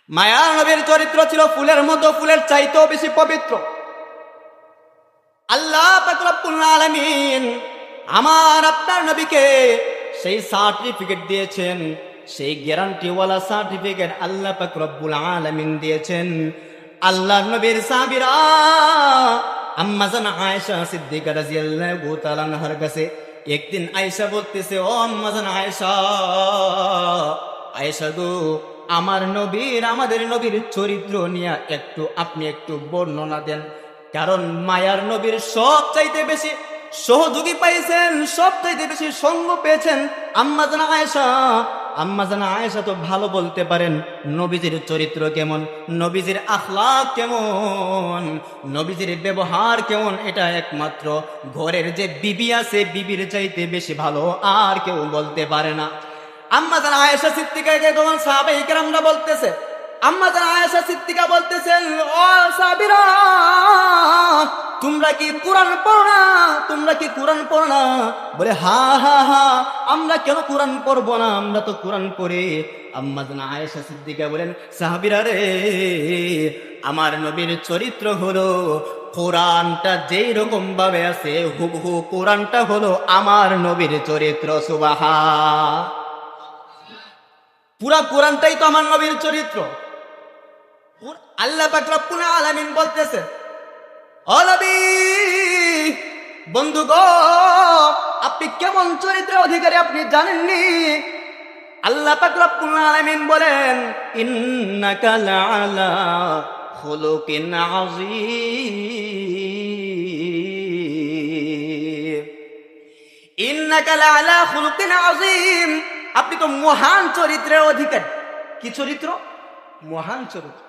মায়ার নবীর চরিত্র ছিল ফুলের মতো, ফুলের চাইতেও বেশি পবিত্র। আল্লাহ পাক রব্বুল আলামিন আমার আপনার নবীকে সেই সার্টিফিকেট দিয়েছেন, সেই গ্যারান্টিওয়ালা সার্টিফিকেট আল্লাহ পাক রব্বুল আলামিন দিয়েছেন। আল্লাহর নবীর সাহাবীরা আম্মা জান আয়েশা সিদ্দিকা রাদিয়াল্লাহু তাআলা আনহার কাছে একদিন আয়েশা বলতেছে, ও আম্মা জান আয়েশা, আয়েশা গো, আমার নবীর, আমাদের নবীর চরিত্র নিয়ে আপনি একটু বর্ণনা দেন। কারণ মায়ার নবীর সব চাইতে বেশি সহযোগী পাইছেন, সব চাইতে বেশি সঙ্গ পেয়েছেন আম্মা জান আয়েশা। আম্মা জান আয়েশা তো ভালো বলতে পারেন নবীজির চরিত্র কেমন, নবীজির আখলাক কেমন, নবীজির ব্যবহার কেমন, এটা একমাত্র ঘরের যে বিবি আছে বিবির চাইতে বেশি ভালো আর কেউ বলতে পারে না। আম্মা জান আয়েশা সিদ্দিকাকে তখন সাহাবায়ে কেরামরা বলতেছে, আম্মা জান আয়েশা সিদ্দিকা বলতেছেন, ও সাহাবীরা, তোমরা কি কোরআন পড়ো না? তোমরা কি কোরআন পড়ো না? বলে, হা হা হা, আমরা কেন কোরআন পড়বো না, আমরা তো কোরআন পড়ি। আম্মা জান আয়েশা সিদ্দিকা বলেন, সাহাবীরা রে, আমার নবীর চরিত্র হলো কোরআনটা যেই রকম ভাবে আছে হুবহু কোরআনটা হলো আমার নবীর চরিত্র। সুবহান, পুরা কোরআনটাই তো আমার নবীর চরিত্র। আল্লাহ পাক রব্বুল আলামিন বলতেছে, ও নবী, বন্ধু গো, আপনি কেমন চরিত্রের অধিকারী আপনি জানেননি? আল্লাহ পাক রব্বুল আলামিন বলেন, ইন্নাকা লাআলা খুলুকিন আযীম, ইন্নাকা লাআলা খুলুকিন আযীম, আপনি তো মহান চরিত্রের অধিকারী। কি চরিত্র? মহান চরিত্র।